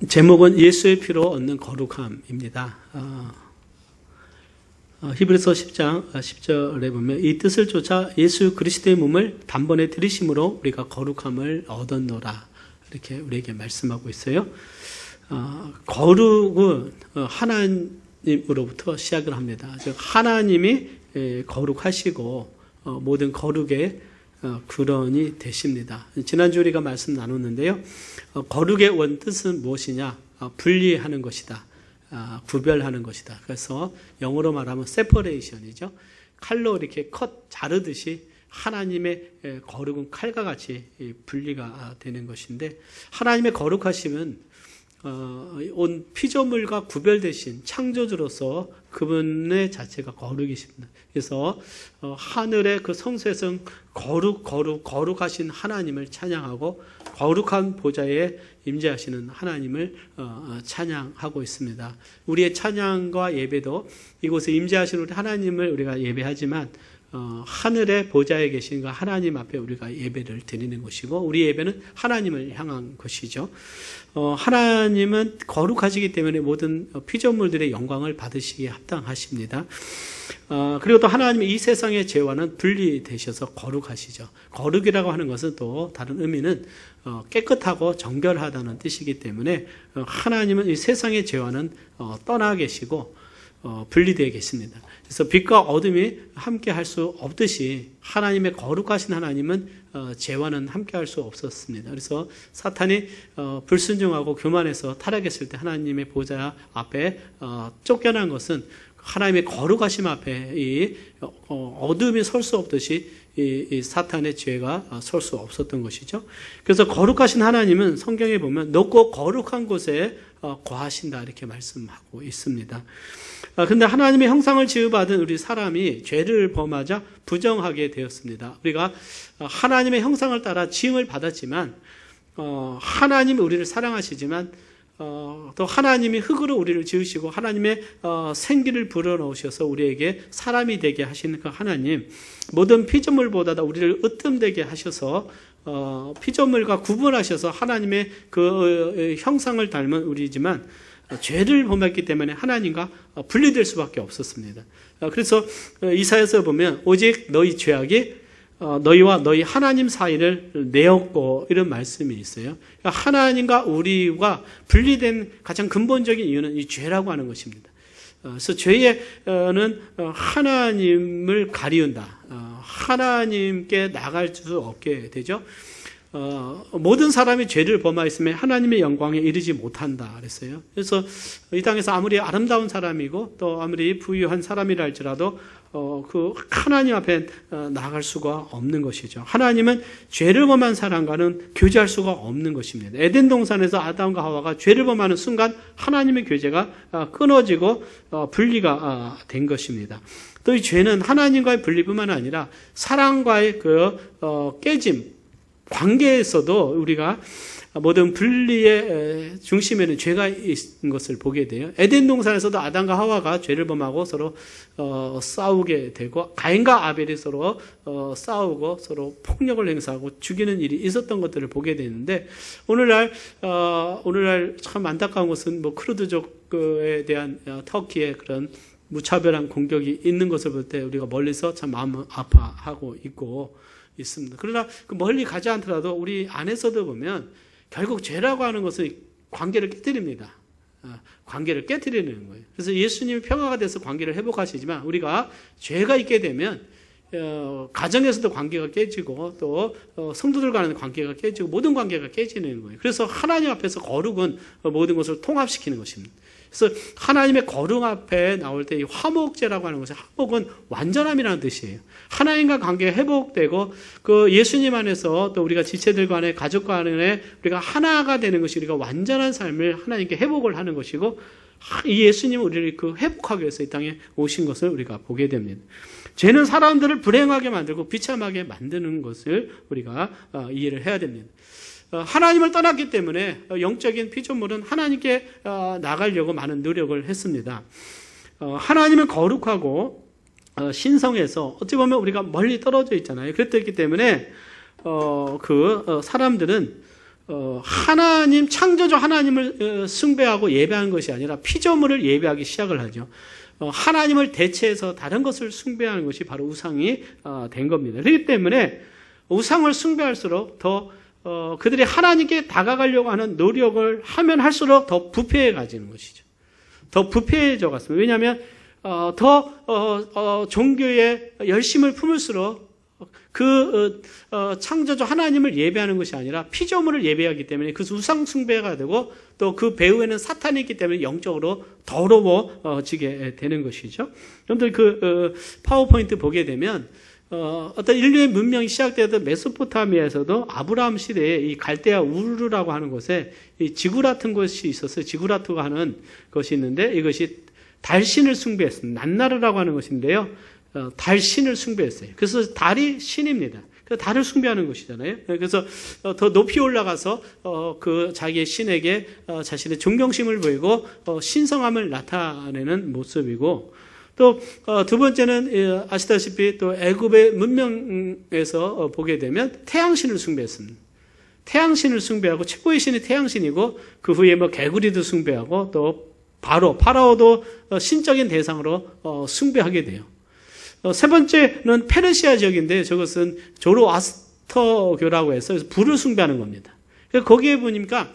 제목은 예수의 피로 얻는 거룩함입니다. 히브리서 10장 10절에 보면 이 뜻을 쫓아 예수 그리스도의 몸을 단번에 들이심으로 우리가 거룩함을 얻었노라, 이렇게 우리에게 말씀하고 있어요. 거룩은 하나님으로부터 시작을 합니다. 즉 하나님이 거룩하시고 모든 거룩의 근원이 되십니다. 지난주 우리가 말씀 나눴는데요. 거룩의 원뜻은 무엇이냐? 분리하는 것이다. 구별하는 것이다. 그래서 영어로 말하면 separation이죠. 칼로 이렇게 자르듯이 하나님의 거룩은 칼과 같이 분리가 되는 것인데, 하나님의 거룩하심은 온 피조물과 구별되신 창조주로서 그분의 자체가 거룩이십니다. 그래서 하늘의 그 성소에서는 거룩하신 하나님을 찬양하고 거룩한 보좌에 임재하시는 하나님을 찬양하고 있습니다. 우리의 찬양과 예배도 이곳에 임재하시는 우리 하나님을 우리가 예배하지만 하늘의 보좌에 계신 그 하나님 앞에 우리가 예배를 드리는 것이고, 우리 예배는 하나님을 향한 것이죠. 하나님은 거룩하시기 때문에 모든 피조물들의 영광을 받으시기에 합당하십니다. 그리고 또 하나님의 이 세상의 죄와는 분리되셔서 거룩하시죠. 거룩이라고 하는 것은 또 다른 의미는 깨끗하고 정결하다는 뜻이기 때문에 하나님은 이 세상의 죄와는 떠나 계시고 분리되어 계십니다. 그래서 빛과 어둠이 함께 할 수 없듯이 하나님의 거룩하신 하나님은 죄와는 함께 할 수 없었습니다. 그래서 사탄이 불순종하고 교만해서 타락했을 때 하나님의 보좌 앞에 쫓겨난 것은 하나님의 거룩하심 앞에 이 어둠이 설 수 없듯이 이 사탄의 죄가 설 수 없었던 것이죠. 그래서 거룩하신 하나님은 성경에 보면 높고 거룩한 곳에 거하신다, 이렇게 말씀하고 있습니다. 그런데 하나님의 형상을 지음받은 우리 사람이 죄를 범하자 부정하게 되었습니다. 우리가 하나님의 형상을 따라 지음을 받았지만 하나님이 우리를 사랑하시지만 또 하나님이 흙으로 우리를 지으시고 하나님의 생기를 불어넣으셔서 우리에게 사람이 되게 하시는 그 하나님, 모든 피조물보다 우리를 으뜸되게 하셔서 피조물과 구분하셔서 하나님의 그 형상을 닮은 우리지만 죄를 범했기 때문에 하나님과 분리될 수밖에 없었습니다. 그래서 이사야서 보면 오직 너희 죄악이 너희와 너희 하나님 사이를 내었고, 이런 말씀이 있어요. 하나님과 우리가 분리된 가장 근본적인 이유는 이 죄라고 하는 것입니다. 그래서 죄는 하나님을 가리운다. 하나님께 나갈 수 없게 되죠. 모든 사람이 죄를 범하였으면 하나님의 영광에 이르지 못한다 그랬어요. 그래서 이 땅에서 아무리 아름다운 사람이고 또 아무리 부유한 사람이라 할지라도 그 하나님 앞에 나아갈 수가 없는 것이죠. 하나님은 죄를 범한 사람과는 교제할 수가 없는 것입니다. 에덴 동산에서 아담과 하와가 죄를 범하는 순간 하나님의 교제가 끊어지고 분리가 된 것입니다. 또 이 죄는 하나님과의 분리뿐만 아니라 사랑과의 그 깨짐, 관계에서도 우리가 모든 분리의 중심에는 죄가 있는 것을 보게 돼요. 에덴 동산에서도 아담과 하와가 죄를 범하고 서로 싸우게 되고, 가인과 아벨이 서로 싸우고 서로 폭력을 행사하고 죽이는 일이 있었던 것들을 보게 되는데, 오늘날 참 안타까운 것은 크루드족에 대한 터키의 그런 무차별한 공격이 있는 것을 볼 때 우리가 멀리서 참 마음 아파하고 있습니다. 그러나 그 멀리 가지 않더라도 우리 안에서도 보면 결국 죄라고 하는 것은 관계를 깨뜨립니다. 관계를 깨뜨리는 거예요. 그래서 예수님이 평화가 돼서 관계를 회복하시지만 우리가 죄가 있게 되면 가정에서도 관계가 깨지고 또 성도들 간의 관계가 깨지고 모든 관계가 깨지는 거예요. 그래서 하나님 앞에서 거룩은 모든 것을 통합시키는 것입니다. 그래서 하나님의 거룩 앞에 나올 때 이 화목제라고 하는 것은, 화목은 완전함이라는 뜻이에요. 하나님과 관계가 회복되고 그 예수님 안에서 또 우리가 지체들 간에 가족 간에 우리가 하나가 되는 것이 우리가 완전한 삶을 하나님께 회복을 하는 것이고, 이 예수님은 우리를 그 회복하기 위해서 이 땅에 오신 것을 우리가 보게 됩니다. 죄는 사람들을 불행하게 만들고 비참하게 만드는 것을 우리가 이해를 해야 됩니다. 하나님을 떠났기 때문에 영적인 피조물은 하나님께 나가려고 많은 노력을 했습니다. 하나님은 거룩하고 신성해서 어찌 보면 우리가 멀리 떨어져 있잖아요. 그랬기 때문에 사람들은 하나님, 창조주 하나님을 숭배하고 예배하는 것이 아니라 피조물을 예배하기 시작을 하죠. 하나님을 대체해서 다른 것을 숭배하는 것이 바로 우상이 된 겁니다. 그렇기 때문에 우상을 숭배할수록 더 그들이 하나님께 다가가려고 하는 노력을 하면 할수록 더 부패해 가지는 것이죠. 더 부패해져 갔습니다. 왜냐하면 더 종교에 열심을 품을수록 그 창조주 하나님을 예배하는 것이 아니라 피조물을 예배하기 때문에 그 우상 숭배가 되고 또 그 배후에는 사탄이 있기 때문에 영적으로 더러워지게 되는 것이죠. 여러분들 그 파워포인트 보게 되면 어떤 인류의 문명이 시작되었던 메소포타미아에서도 아브라함 시대에 이 갈대아 우르라고 하는 곳에 이 지구라튼 곳이 있었어요. 지구라트가 하는 것이 있는데 이것이 달신을 숭배했습니다. 난나르라고 하는 것인데요. 달신을 숭배했어요. 그래서 달이 신입니다. 그 달을 숭배하는 것이잖아요. 그래서 더 높이 올라가서 그 자기의 신에게 자신의 존경심을 보이고 신성함을 나타내는 모습이고 또 두 번째는 아시다시피 또 애굽의 문명에서 보게 되면 태양신을 숭배했습니다. 태양신을 숭배하고 최고의 신이 태양신이고 그 후에 뭐 개구리도 숭배하고 또 파라오도 신적인 대상으로 숭배하게 돼요. 세 번째는 페르시아 지역인데 저것은 조로아스터교라고 해서 불을 숭배하는 겁니다. 거기에 보니까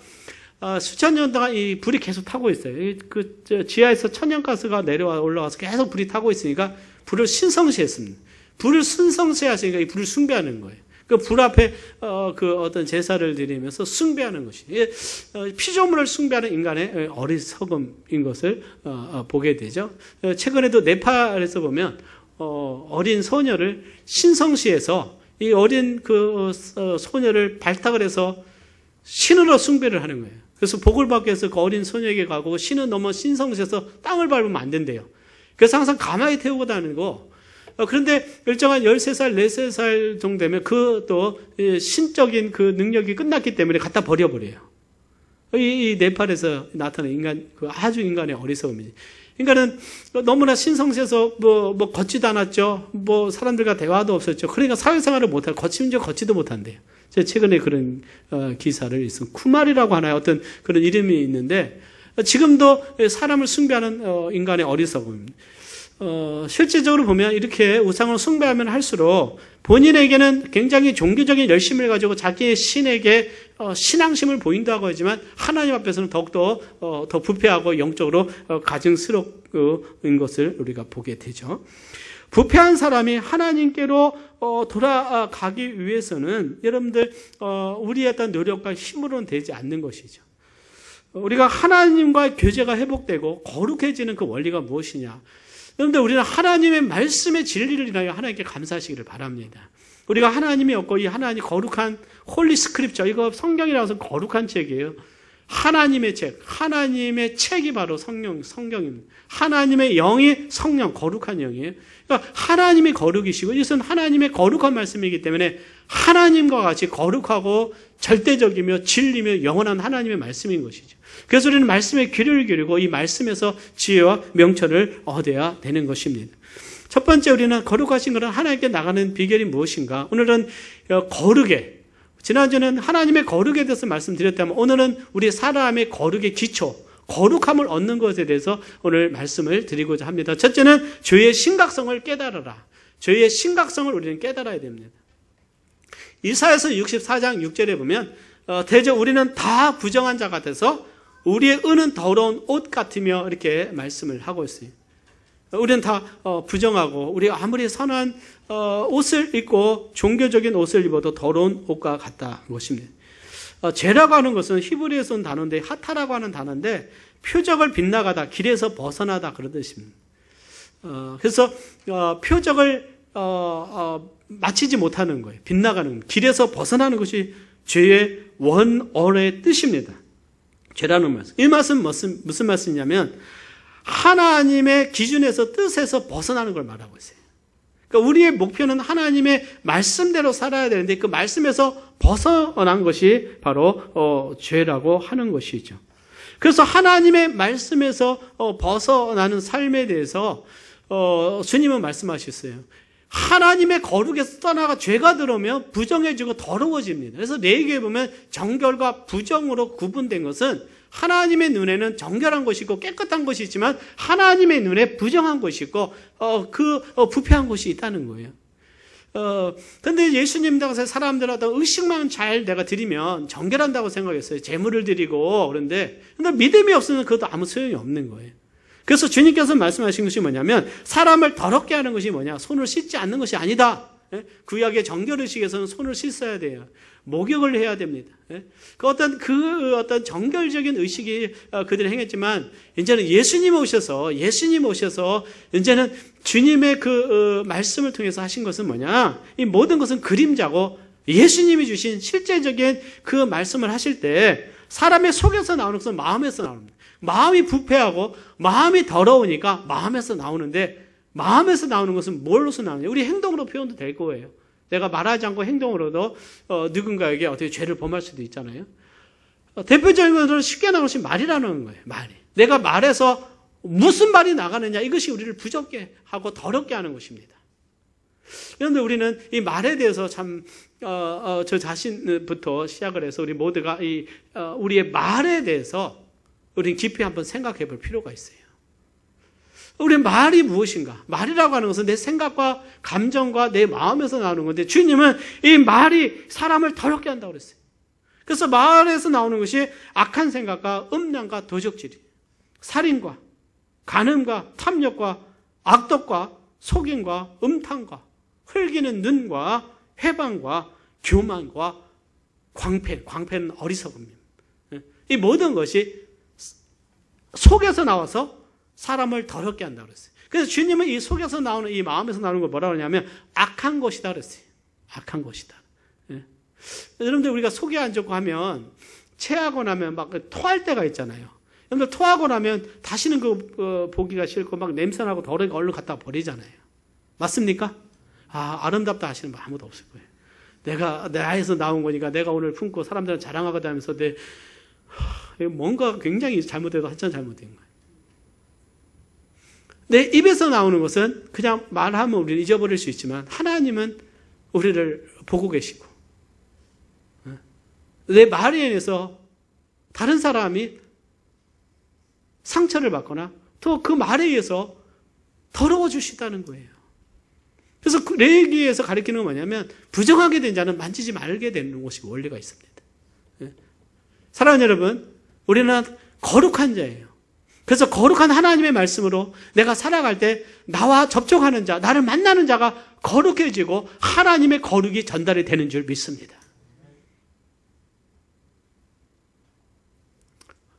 수천 년 동안 이 불이 계속 타고 있어요. 그 지하에서 천연가스가 올라와서 계속 불이 타고 있으니까 불을 신성시했습니다. 불을 신성시하시니까 이 불을 숭배하는 거예요. 그 불 앞에 그 어떤 제사를 드리면서 숭배하는 것이 피조물을 숭배하는 인간의 어리석음인 것을 보게 되죠. 최근에도 네팔에서 보면 어린 소녀를 신성시해서 이 어린 그 소녀를 발탁을 해서 신으로 숭배를 하는 거예요. 그래서 복을 받기 위해서 그 어린 소녀에게 가고 신은 너무 신성시해서 땅을 밟으면 안 된대요. 그래서 항상 가마에 태우고 다니고 그런데 일정한 13살, 14살 정도 되면 그 또 신적인 그 능력이 끝났기 때문에 갖다 버려버려요. 이 네팔에서 나타나는 인간, 그 아주 인간의 어리석음이지. 인간은 너무나 신성시해서 뭐 걷지도 않았죠. 뭐 사람들과 대화도 없었죠. 그러니까 사회생활을 못하고 걷지도 못한대요. 제가 최근에 그런 기사를 있습니다. 쿠말이라고 하나요? 어떤 그런 이름이 있는데 지금도 사람을 숭배하는 인간의 어리석음입니다. 실제적으로 보면 이렇게 우상을 숭배하면 할수록 본인에게는 굉장히 종교적인 열심을 가지고 자기의 신에게 신앙심을 보인다고 하지만 하나님 앞에서는 더욱더 더 부패하고 영적으로 가증스러운 것을 우리가 보게 되죠. 부패한 사람이 하나님께로 돌아가기 위해서는 여러분들 우리의 어떤 노력과 힘으로는 되지 않는 것이죠. 우리가 하나님과의 교제가 회복되고 거룩해지는 그 원리가 무엇이냐? 여러분들 우리는 하나님의 말씀의 진리를 인하여 하나님께 감사하시기를 바랍니다. 우리가 하나님이 없고 이 하나님 거룩한 홀리 스크립처, 이거 성경이라서 거룩한 책이에요. 하나님의 책, 하나님의 책이 바로 성경입니다. 하나님의 영이 성령, 거룩한 영이에요. 그러니까 하나님이 거룩이시고 이것은 하나님의 거룩한 말씀이기 때문에 하나님과 같이 거룩하고 절대적이며 진리며 영원한 하나님의 말씀인 것이죠. 그래서 우리는 말씀에 귀를 기울이고 이 말씀에서 지혜와 명철을 얻어야 되는 것입니다. 첫 번째 우리는 거룩하신 것은 하나님께 나가는 비결이 무엇인가? 오늘은 거룩에, 지난주는 하나님의 거룩에 대해서 말씀드렸다면 오늘은 우리 사람의 거룩의 기초, 거룩함을 얻는 것에 대해서 오늘 말씀을 드리고자 합니다. 첫째는 죄의 심각성을 깨달아라. 죄의 심각성을 우리는 깨달아야 됩니다. 이사야서 64장 6절에 보면 대저 우리는 다 부정한 자 같아서 우리의 은은 더러운 옷 같으며 이렇게 말씀을 하고 있어요. 우리는 다 부정하고 우리가 아무리 선한 옷을 입고 종교적인 옷을 입어도 더러운 옷과 같다는 것입니다. 죄라고 하는 것은 히브리에서 온 단어인데 하타라고 하는 단어인데 표적을 빗나가다, 길에서 벗어나다 그런 뜻입니다. 그래서 표적을 마치지 못하는 거예요. 빗나가는, 길에서 벗어나는 것이 죄의 원어의 뜻입니다. 죄라는 말씀. 이 말씀은 무슨 말씀이냐면 하나님의 기준에서 뜻에서 벗어나는 걸 말하고 있어요. 그러니까 우리의 목표는 하나님의 말씀대로 살아야 되는데 그 말씀에서 벗어난 것이 바로 죄라고 하는 것이죠. 그래서 하나님의 말씀에서 벗어나는 삶에 대해서 주님은 말씀하셨어요. 하나님의 거룩에서 떠나가 죄가 들어오면 부정해지고 더러워집니다. 그래서 레위기에 보면 정결과 부정으로 구분된 것은 하나님의 눈에는 정결한 것이고 깨끗한 것이 있지만 하나님의 눈에 부정한 것이 있고 부패한 것이 있다는 거예요. 근데 예수님 당시 사람들한테 의식만 잘 내가 드리면 정결한다고 생각했어요. 제물을 드리고. 그런데 믿음이 없으면 그것도 아무 소용이 없는 거예요. 그래서 주님께서 말씀하신 것이 뭐냐면 사람을 더럽게 하는 것이 뭐냐? 손을 씻지 않는 것이 아니다. 구약의 정결의식에서는 손을 씻어야 돼요. 목욕을 해야 됩니다. 그 어떤 정결적인 의식이 그들이 행했지만 이제는 예수님 오셔서 이제는 주님의 그 말씀을 통해서 하신 것은 뭐냐? 이 모든 것은 그림자고 예수님이 주신 실제적인 그 말씀을 하실 때 사람의 속에서 나오는 것은 마음에서 나옵니다. 마음이 부패하고 마음이 더러우니까 마음에서 나오는데 마음에서 나오는 것은 뭘로서 나오냐? 우리 행동으로 표현도 될 거예요. 내가 말하지 않고 행동으로도 누군가에게 어떻게 죄를 범할 수도 있잖아요. 대표적인 것으로 쉽게 나오는 것이 말이라는 거예요. 말이. 내가 말해서 무슨 말이 나가느냐? 이것이 우리를 부족게 하고 더럽게 하는 것입니다. 그런데 우리는 이 말에 대해서 참 저 자신부터 시작을 해서 우리 모두가 우리의 말에 대해서 우리는 깊이 한번 생각해 볼 필요가 있어요. 우리의 말이 무엇인가? 말이라고 하는 것은 내 생각과 감정과 내 마음에서 나오는 건데 주님은 이 말이 사람을 더럽게 한다고 그랬어요. 그래서 말에서 나오는 것이 악한 생각과 음란과 도적질이, 살인과 간음과 탐욕과 악독과 속임과 음탕과 흘기는 눈과 회방과 교만과 광패는 어리석음입니다. 이 모든 것이 속에서 나와서 사람을 더럽게 한다고 그랬어요. 그래서 주님은 이 속에서 나오는 이 마음에서 나오는 걸 뭐라고 하냐면 악한 것이다 그랬어요. 악한 것이다. 여러분들 우리가 속이 안 좋고 하면 체하고 나면 막 토할 때가 있잖아요. 여러분들 토하고 나면 다시는 보기가 싫고 막 냄새나고 더러게 얼른 갖다 버리잖아요. 맞습니까? 아름답다 하시는 분 아무도 없을 거예요. 내가 나에서 나온 거니까 내가 오늘 품고 사람들은 자랑하고 다니면서 뭔가 굉장히 잘못돼도 한참 잘못된 거예요. 내 입에서 나오는 것은 그냥 말하면 우리는 잊어버릴 수 있지만 하나님은 우리를 보고 계시고 내 말에 인해서 다른 사람이 상처를 받거나 또 그 말에 의해서 더러워질 수 있다는 거예요. 그래서 레위기에서 가리키는 건 뭐냐면 부정하게 된 자는 만지지 말게 되는 것이 원리가 있습니다. 사랑하는 여러분, 우리는 거룩한 자예요. 그래서 거룩한 하나님의 말씀으로 내가 살아갈 때 나와 접촉하는 자, 나를 만나는 자가 거룩해지고 하나님의 거룩이 전달이 되는 줄 믿습니다.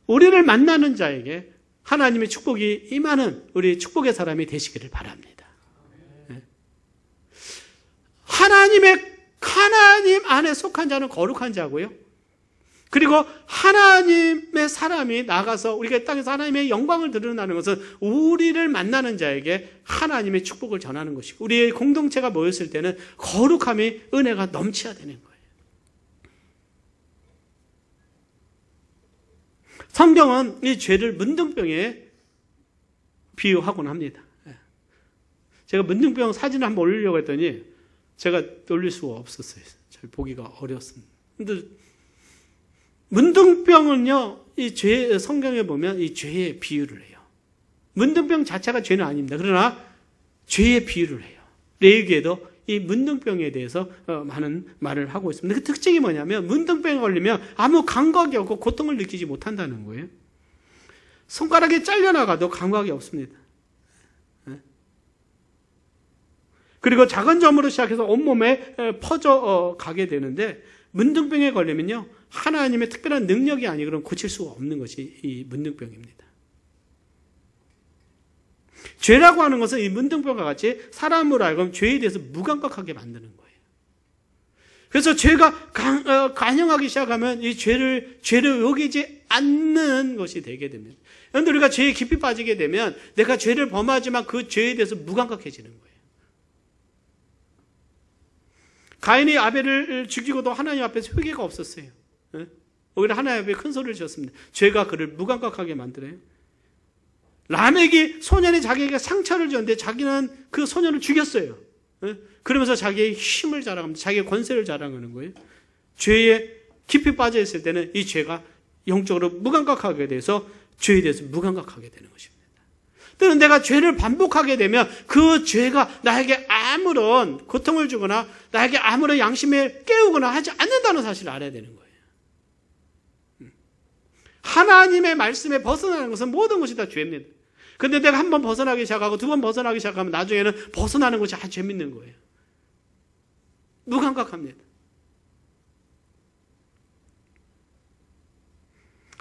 우리를 만나는 자에게 하나님의 축복이 임하는 우리 축복의 사람이 되시기를 바랍니다. 하나님 안에 속한 자는 거룩한 자고요. 그리고 하나님의 사람이 나가서 우리가 땅에서 하나님의 영광을 드러나는 것은 우리를 만나는 자에게 하나님의 축복을 전하는 것이고 우리의 공동체가 모였을 때는 거룩함이 은혜가 넘쳐야 되는 거예요. 성경은 이 죄를 문둥병에 비유하곤 합니다. 제가 문둥병 사진을 한번 올리려고 했더니 제가 올릴 수가 없었어요. 잘 보기가 어려웠습니다. 근데 문둥병은요, 성경에 보면 이 죄의 비유를 해요. 문둥병 자체가 죄는 아닙니다. 그러나 죄의 비유를 해요. 레위기에도 이 문둥병에 대해서 많은 말을 하고 있습니다. 그 특징이 뭐냐면 문둥병에 걸리면 아무 감각이 없고 고통을 느끼지 못한다는 거예요. 손가락이 잘려나가도 감각이 없습니다. 그리고 작은 점으로 시작해서 온몸에 퍼져 가게 되는데 문둥병에 걸리면요, 하나님의 특별한 능력이 아니고는 고칠 수가 없는 것이 이 문둥병입니다. 죄라고 하는 것은 이 문둥병과 같이 사람으로 하여금 죄에 대해서 무감각하게 만드는 거예요. 그래서 죄가 간영하기 시작하면 이 죄를 여기지 않는 것이 되게 됩니다. 그런데 우리가 죄에 깊이 빠지게 되면 내가 죄를 범하지만 그 죄에 대해서 무감각해지는 거예요. 가인이 아벨을 죽이고도 하나님 앞에서 회개가 없었어요. 오히려 하나님 앞에 큰 소리를 지었습니다. 죄가 그를 무감각하게 만들어요. 라멕이 소년이 자기에게 상처를 줬는데 자기는 그 소년을 죽였어요. 그러면서 자기의 힘을 자랑합니다. 자기의 권세를 자랑하는 거예요. 죄에 깊이 빠져 있을 때는 이 죄가 영적으로 무감각하게 돼서 죄에 대해서 무감각하게 되는 것입니다. 또는 내가 죄를 반복하게 되면 그 죄가 나에게 아무런 고통을 주거나 나에게 아무런 양심을 깨우거나 하지 않는다는 사실을 알아야 되는 거예요. 하나님의 말씀에 벗어나는 것은 모든 것이 다 죄입니다. 그런데 내가 한 번 벗어나기 시작하고 두 번 벗어나기 시작하면 나중에는 벗어나는 것이 아주 재밌는 거예요. 무감각합니다.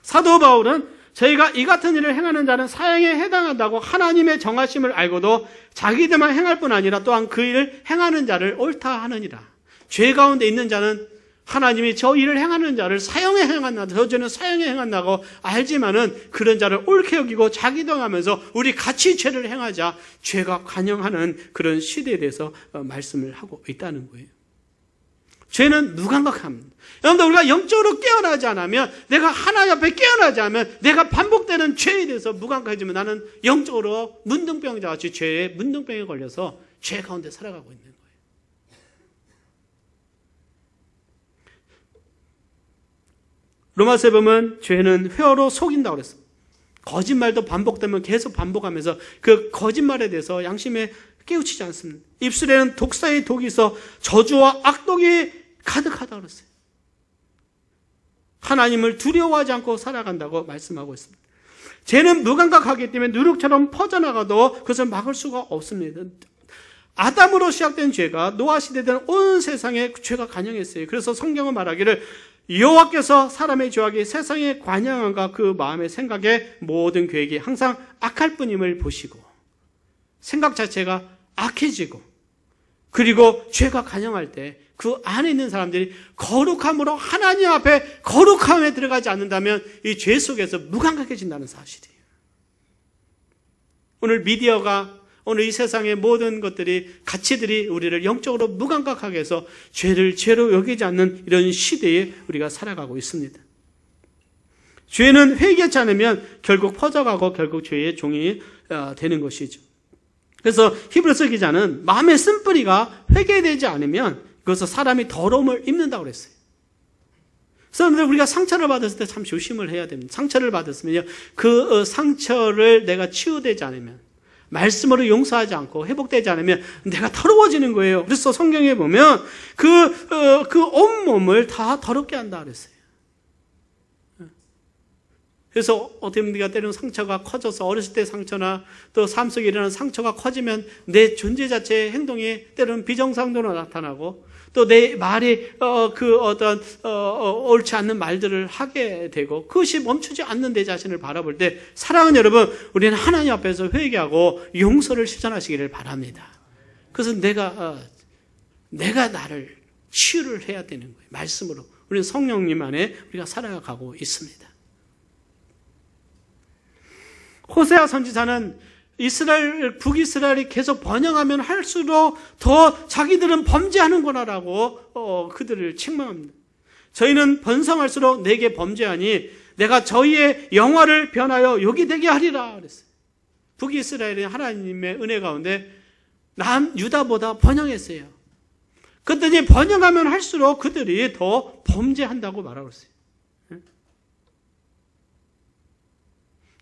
사도 바울은 저희가 이 같은 일을 행하는 자는 사형에 해당한다고 하나님의 정하심을 알고도 자기들만 행할 뿐 아니라 또한 그 일을 행하는 자를 옳다 하느니라. 죄 가운데 있는 자는 하나님이 저 일을 행하는 자를 사형에 행한다, 저 죄는 사형에 행한다고 알지만은 그런 자를 옳게 여기고 자기도 하면서 우리 같이 죄를 행하자 죄가 관영하는 그런 시대에 대해서 말씀을 하고 있다는 거예요. 죄는 무감각합니다. 여러분들 우리가 영적으로 깨어나지 않으면 내가 하나님 앞에 깨어나지 않으면 내가 반복되는 죄에 대해서 무감각해지면 나는 영적으로 문둥병자 같이 죄에 문둥병에 걸려서 죄 가운데 살아가고 있는 거예요. 로마서에 보면 죄는 회어로 속인다고 그랬어요. 거짓말도 반복되면 계속 반복하면서 그 거짓말에 대해서 양심에 깨우치지 않습니다. 입술에는 독사의 독이 있어 저주와 악독이 가득하다고 그랬어요. 하나님을 두려워하지 않고 살아간다고 말씀하고 있습니다. 죄는 무감각하기 때문에 누룩처럼 퍼져나가도 그것을 막을 수가 없습니다. 아담으로 시작된 죄가 노아 시대 되는 온 세상에 죄가 관영했어요. 그래서 성경은 말하기를 여호와께서 사람의 죄악이 세상에 관영한가 그 마음의 생각에 모든 계획이 항상 악할 뿐임을 보시고 생각 자체가 악해지고 그리고 죄가 관영할 때 그 안에 있는 사람들이 거룩함으로 하나님 앞에 거룩함에 들어가지 않는다면 이 죄 속에서 무감각해진다는 사실이에요. 오늘 미디어가 오늘 이 세상의 모든 것들이 가치들이 우리를 영적으로 무감각하게 해서 죄를 죄로 여기지 않는 이런 시대에 우리가 살아가고 있습니다. 죄는 회개하지 않으면 결국 퍼져가고 결국 죄의 종이 되는 것이죠. 그래서 히브리서 기자는 마음의 쓴뿌리가 회개되지 않으면 그것은 사람이 더러움을 입는다고 그랬어요. 그래서 우리가 상처를 받았을 때 참 조심을 해야 됩니다. 상처를 받았으면요, 그 상처를 내가 치유되지 않으면, 말씀으로 용서하지 않고 회복되지 않으면 내가 더러워지는 거예요. 그래서 성경에 보면 그 온몸을 다 더럽게 한다 그랬어요. 그래서 어떻게 보면 우리가 때로는 상처가 커져서 어렸을 때 상처나 또 삶 속에 일어나는 상처가 커지면 내 존재 자체의 행동이 때로는 비정상적으로 나타나고 또 내 말이 옳지 않는 말들을 하게 되고 그것이 멈추지 않는 내 자신을 바라볼 때 사랑하는 여러분, 우리는 하나님 앞에서 회개하고 용서를 실천하시기를 바랍니다. 그래서 내가 나를 치유를 해야 되는 거예요. 말씀으로. 우리는 성령님 안에 우리가 살아가고 있습니다. 호세아 선지자는 북이스라엘이 계속 번영하면 할수록 더 자기들은 범죄하는구나라고 그들을 책망합니다. 저희는 번성할수록 내게 범죄하니 내가 저희의 영화를 변하여 욕이 되게 하리라 그랬어요. 북이스라엘은 하나님의 은혜 가운데 유다보다 번영했어요. 그랬더니 번영하면 할수록 그들이 더 범죄한다고 말하고 있어요.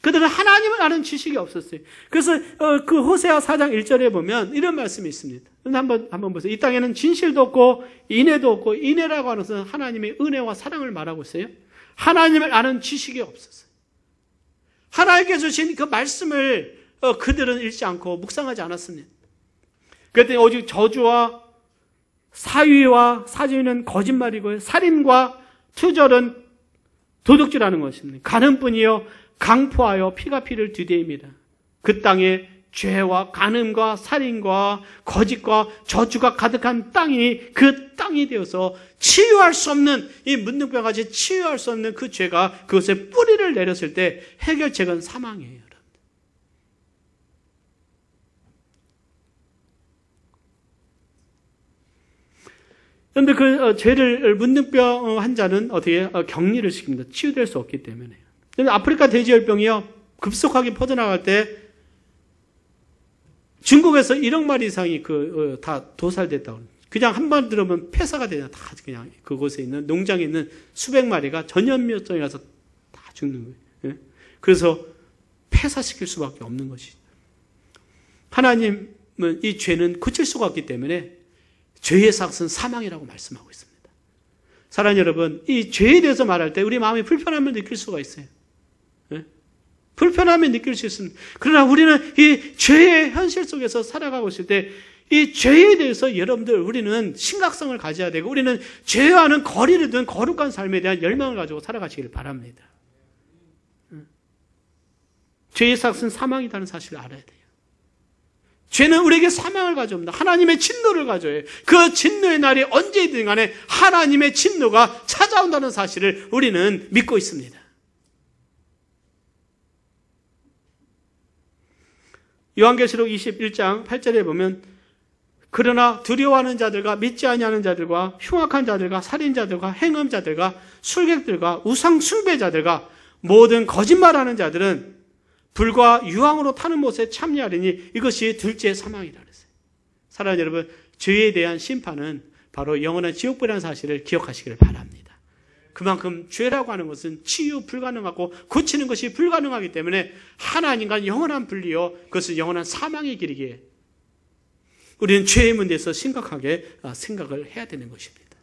그들은 하나님을 아는 지식이 없었어요. 그래서 그 호세아 4장 1절에 보면 이런 말씀이 있습니다. 한번 보세요. 이 땅에는 진실도 없고 인애도 없고, 인애라고 하는 것은 하나님의 은혜와 사랑을 말하고 있어요. 하나님을 아는 지식이 없었어요. 하나님께서 주신 그 말씀을 그들은 읽지 않고 묵상하지 않았습니다. 그랬더니 오직 저주와 사위와 사죄는 거짓말이고요, 살인과 투절은 도둑질하는 것입니다. 간음뿐이요 강포하여 피가 피를 뒤대입니다. 그 땅에 죄와 간음과 살인과 거짓과 저주가 가득한 땅이 그 땅이 되어서 치유할 수 없는, 이 문둥병같이 치유할 수 없는 그 죄가 그것에 뿌리를 내렸을 때 해결책은 사망이에요. 그런데 그 죄를 문둥병 환자는 어떻게 격리를 시킵니다. 치유될 수 없기 때문에요. 아프리카 돼지열병이요, 급속하게 퍼져나갈 때 중국에서 1억 마리 이상이 다 도살됐다고. 그냥 한 번 들으면 폐사가 되냐. 다 그냥 그곳에 있는 농장에 있는 수백 마리가 전염병에 가서 다 죽는 거예요. 예? 그래서 폐사시킬 수밖에 없는 것이죠. 하나님은 이 죄는 고칠 수가 없기 때문에 죄의 삭은 사망이라고 말씀하고 있습니다. 사랑하는 여러분, 이 죄에 대해서 말할 때 우리 마음이 불편함을 느낄 수가 있어요. 예? 불편함을 느낄 수 있습니다. 그러나 우리는 이 죄의 현실 속에서 살아가고 있을 때 이 죄에 대해서 여러분들 우리는 심각성을 가져야 되고 우리는 죄와는 거리를 둔 거룩한 삶에 대한 열망을 가지고 살아가시길 바랍니다. 죄의 삭은 사망이라는 사실을 알아야 돼요. 죄는 우리에게 사망을 가져옵니다. 하나님의 진노를 가져요. 그 진노의 날이 언제든 간에 하나님의 진노가 찾아온다는 사실을 우리는 믿고 있습니다. 요한계시록 21장 8절에 보면 그러나 두려워하는 자들과 믿지 아니하는 자들과 흉악한 자들과 살인자들과 행음자들과 술객들과 우상 숭배자들과 모든 거짓말하는 자들은 불과 유황으로 타는 못에 참여하리니 이것이 둘째 사망이라 그랬어요. 사랑하는 여러분, 죄에 대한 심판은 바로 영원한 지옥불이라는 사실을 기억하시기를 바랍니다. 그만큼 죄라고 하는 것은 치유 불가능하고 고치는 것이 불가능하기 때문에 하나님과 영원한 분리요, 그것은 영원한 사망의 길이기에 우리는 죄의 문제에서 심각하게 생각을 해야 되는 것입니다.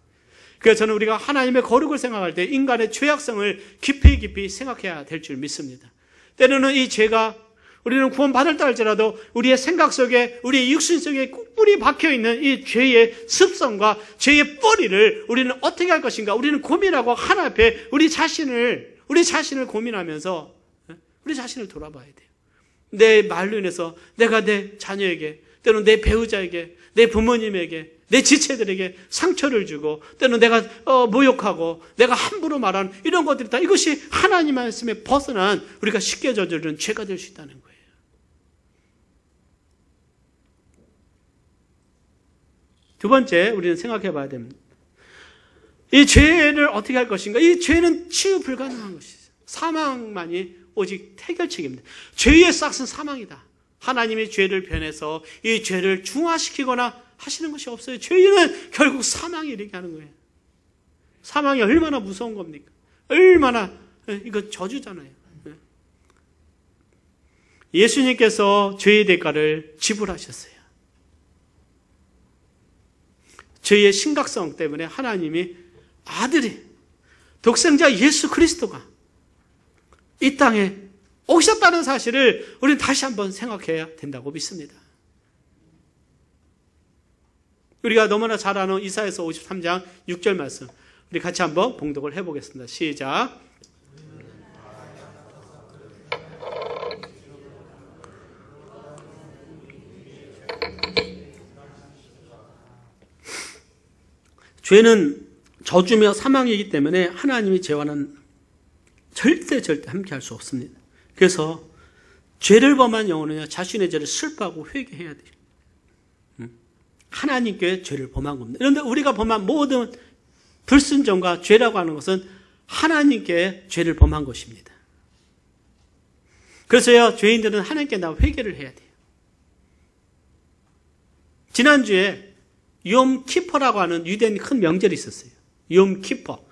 그래서 저는 우리가 하나님의 거룩을 생각할 때 인간의 죄악성을 깊이 생각해야 될 줄 믿습니다. 때로는 이 죄가 우리는 구원받을 때 할지라도 우리의 생각 속에 우리의 육신 속에 꾹뿌리 박혀있는 이 죄의 습성과 죄의 뿌리를 우리는 어떻게 할 것인가 우리는 고민하고 하나님 앞에 우리 자신을 고민하면서 우리 자신을 돌아봐야 돼요. 내 말로 인해서 내가 내 자녀에게 때로는 내 배우자에게 내 부모님에게 내 지체들에게 상처를 주고 때로는 내가 모욕하고 내가 함부로 말하는 이런 것들이 다 이것이 하나님 말씀에 벗어난 우리가 쉽게 저지르는 죄가 될 수 있다는 거예요. 두 번째 우리는 생각해 봐야 됩니다. 이 죄를 어떻게 할 것인가? 이 죄는 치유 불가능한 것이죠. 사망만이 오직 해결책입니다. 죄의 싹은 사망이다. 하나님이 죄를 변해서 이 죄를 중화시키거나 하시는 것이 없어요. 죄는 결국 사망에 이르게 하는 거예요. 사망이 얼마나 무서운 겁니까? 얼마나 이거 저주잖아요. 예수님께서 죄의 대가를 지불하셨어요. 죄의 심각성 때문에 하나님이 아들이 독생자 예수 그리스도가 이 땅에 오셨다는 사실을 우리는 다시 한번 생각해야 된다고 믿습니다. 우리가 너무나 잘 아는 이사야서 53장 6절 말씀 우리 같이 한번 봉독을 해보겠습니다. 시작. 죄는 저주며 사망이기 때문에 하나님이 죄와는 절대 함께할 수 없습니다. 그래서 죄를 범한 영혼은 자신의 죄를 슬퍼하고 회개해야 돼요. 하나님께 죄를 범한 겁니다. 그런데 우리가 범한 모든 불순종과 죄라고 하는 것은 하나님께 죄를 범한 것입니다. 그래서요, 죄인들은 하나님께 나와 회개를 해야 돼요. 지난주에 욤 키퍼라고 하는 유대인 큰 명절이 있었어요. 욤 키퍼.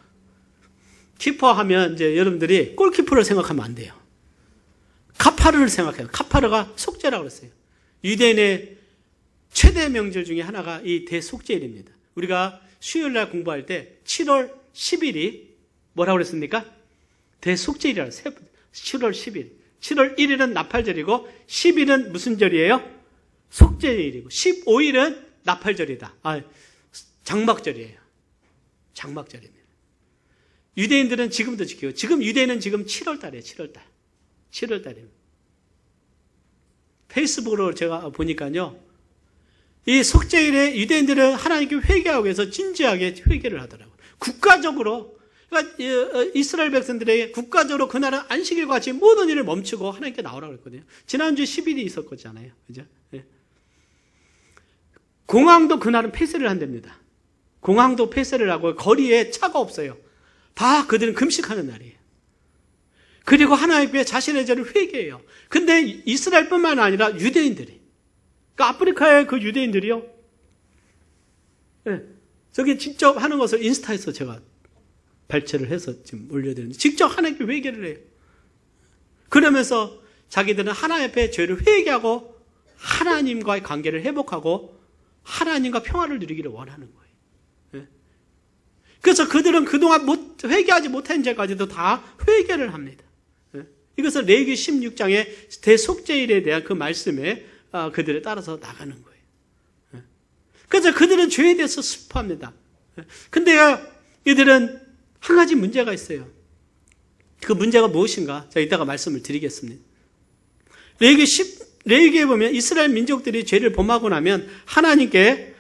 키퍼 하면 이제 여러분들이 골키퍼를 생각하면 안 돼요. 카파르를 생각해요. 카파르가 속죄라고 그랬어요. 유대인의 최대 명절 중에 하나가 이 대속죄일입니다. 우리가 수요일날 공부할 때 7월 10일이 뭐라고 그랬습니까? 대속죄일이라고 했어요. 7월 10일. 7월 1일은 나팔절이고 10일은 무슨 절이에요? 속죄일이고 15일은 나팔절이다. 장막절이에요. 장막절입니다. 유대인들은 지금도 지키고 지금 유대인은 지금 7월달이에요. 7월달입니다. 페이스북으로 제가 보니까요. 이 속죄일에 유대인들은 하나님께 회개하기 위해서 진지하게 회개를 하더라고요. 국가적으로 그러니까 이스라엘 백성들에게 국가적으로 그날은 안식일과 같이 모든 일을 멈추고 하나님께 나오라고 했거든요. 지난주에 10일이 있었잖아요. 그죠? 네. 공항도 그날은 폐쇄를 한답니다. 공항도 폐쇄를 하고 거리에 차가 없어요. 다 그들은 금식하는 날이에요. 그리고 하나님께 자신의 죄를 회개해요. 근데 이스라엘뿐만 아니라 유대인들이 그러니까 아프리카의 그 유대인들이요. 네, 저기 직접 하는 것을 인스타에서 제가 발췌를 해서 지금 올려드리는데 직접 하나님께 회개를 해요. 그러면서 자기들은 하나님 앞에 죄를 회개하고 하나님과의 관계를 회복하고 하나님과 평화를 누리기를 원하는 거예요. 네. 그래서 그들은 그동안 회개하지 못한 죄까지도 다 회개를 합니다. 네. 이것은 레위기 16장의 대속죄일에 대한 그 말씀에 그들에 따라서 나가는 거예요. 네. 그래서 그들은 죄에 대해서 슬퍼합니다. 근데 이들은 한 가지 문제가 있어요. 그 문제가 무엇인가? 제가 이따가 말씀을 드리겠습니다. 레위기에 보면 이스라엘 민족들이 죄를 범하고 나면 하나님께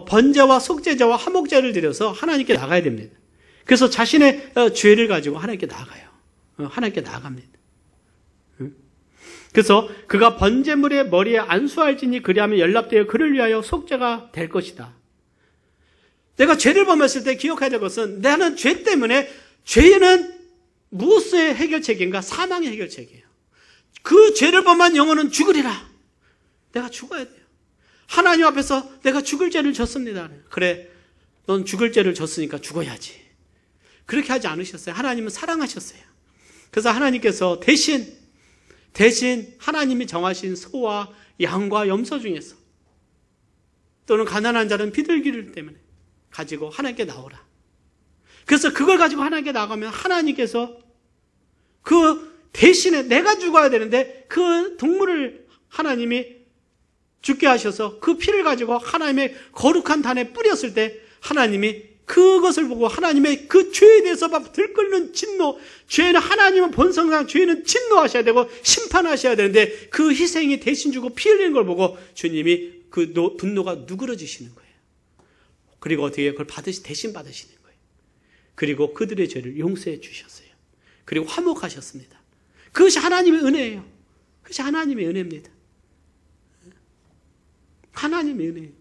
번제와 속죄제와 화목제를 드려서 하나님께 나가야 됩니다. 그래서 자신의 죄를 가지고 하나님께 나가요. 하나님께 나갑니다. 그래서 그가 번제물의 머리에 안수할지니 그리하면 연락되어 그를 위하여 속죄가 될 것이다. 내가 죄를 범했을 때 기억해야 될 것은 나는 죄 때문에 죄는 무엇의 해결책인가? 사망의 해결책이에요. 그 죄를 범한 영혼은 죽으리라. 내가 죽어야 돼요. 하나님 앞에서 내가 죽을 죄를 졌습니다. 그래, 넌 죽을 죄를 졌으니까 죽어야지. 그렇게 하지 않으셨어요. 하나님은 사랑하셨어요. 그래서 하나님께서 대신 하나님이 정하신 소와 양과 염소 중에서 또는 가난한 자는 비둘기를 때문에 가지고 하나님께 나오라. 그래서 그걸 가지고 하나님께 나가면 하나님께서 그 대신에 내가 죽어야 되는데 그 동물을 하나님이 죽게 하셔서 그 피를 가지고 하나님의 거룩한 단에 뿌렸을 때 하나님이 그것을 보고 하나님의 그 죄에 대해서 막 들끓는 진노, 죄는 하나님은 본성상 죄는 진노하셔야 되고 심판하셔야 되는데 그 희생이 대신 주고 피 흘리는 걸 보고 주님이 그 분노가 누그러지시는 거예요. 그리고 어떻게 그걸 대신 받으시는 거예요. 그리고 그들의 죄를 용서해 주셨어요. 그리고 화목하셨습니다. 그것이 하나님의 은혜예요. 그것이 하나님의 은혜입니다. 하나님의 은혜예요.